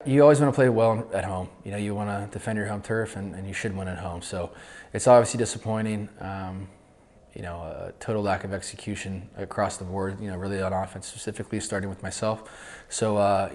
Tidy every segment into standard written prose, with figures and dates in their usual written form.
you always want to play well at home. You want to defend your home turf, and you should win at home. So it's obviously disappointing. A total lack of execution across the board, really on offense specifically, starting with myself. So,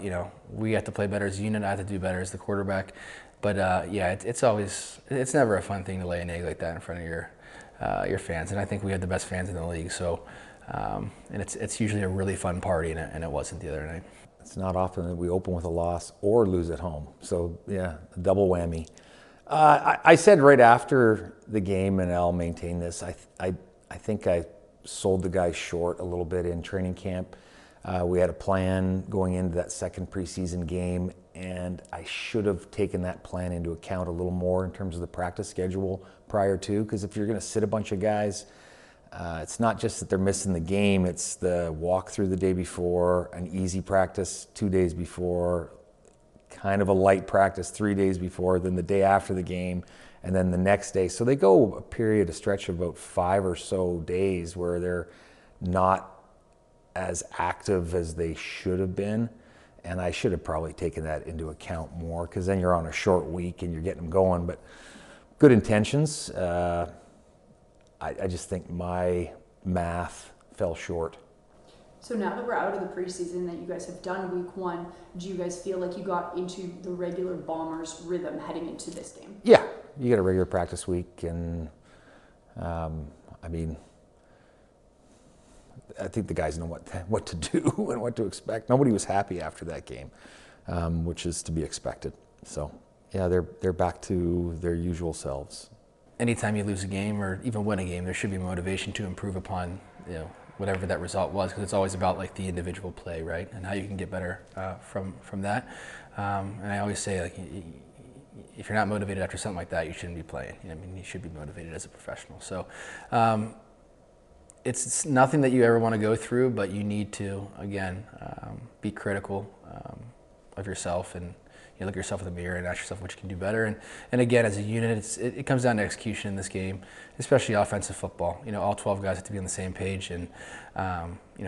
we have to play better as a unit. I have to do better as the quarterback. But it's never a fun thing to lay an egg like that in front of your fans. And I think we had the best fans in the league. So, and it's usually a really fun party, and it wasn't the other night. It's not often that we open with a loss or lose at home. So, yeah, a double whammy. I said right after the game, and I'll maintain this, I think I sold the guys short a little bit in training camp. We had a plan going into that second preseason game, and I should have taken that plan into account a little more in terms of the practice schedule prior to, because if you're going to sit a bunch of guys, it's not just that they're missing the game, it's the walk through the day before, an easy practice 2 days before, kind of a light practice 3 days before, then the day after the game, and then the next day. So they go a stretch of about 5 or so days where they're not as active as they should have been. And I should have probably taken that into account more, because then you're on a short week and you're getting them going. But good intentions. I just think my math fell short. So now that we're out of the preseason, that you guys have done week 1, do you guys feel like you got into the regular Bombers rhythm heading into this game? Yeah, you get a regular practice week, and I think the guys know what to do and what to expect. Nobody was happy after that game, which is to be expected. So yeah, they're back to their usual selves. Anytime you lose a game or even win a game, there should be motivation to improve upon whatever that result was, because it's always about like the individual play, right, and how you can get better from that. And I always say, like, if you're not motivated after something like that, you shouldn't be playing. You should be motivated as a professional. So it's nothing that you ever want to go through, but you need to, again, be critical of yourself, and look yourself in the mirror and ask yourself what you can do better. And again, as a unit, it comes down to execution in this game, especially offensive football. All 12 guys have to be on the same page, and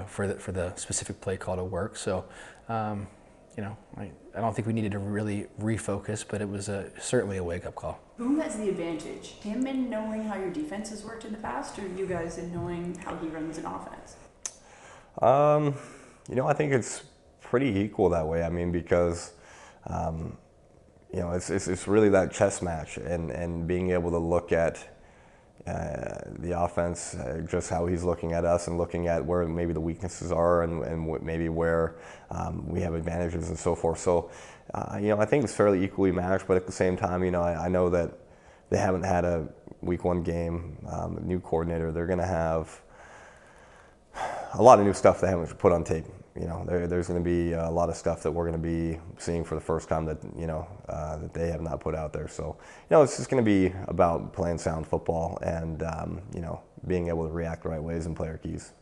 for the specific play call to work. So I don't think we needed to really refocus, but it was certainly a wake-up call. Who has the advantage? Him in knowing how your defense has worked in the past, or you guys in knowing how he runs an offense? I think it's pretty equal that way. Because it's really that chess match, and being able to look at the offense, just how he's looking at us, and looking at where maybe the weaknesses are, and maybe where we have advantages and so forth. So, I think it's fairly equally matched, but at the same time, I know that they haven't had a week 1 game, new coordinator. They're going to have a lot of new stuff they haven't put on tape. There's going to be a lot of stuff that we're going to be seeing for the first time that that they have not put out there. So it's just going to be about playing sound football and being able to react the right ways and play our keys.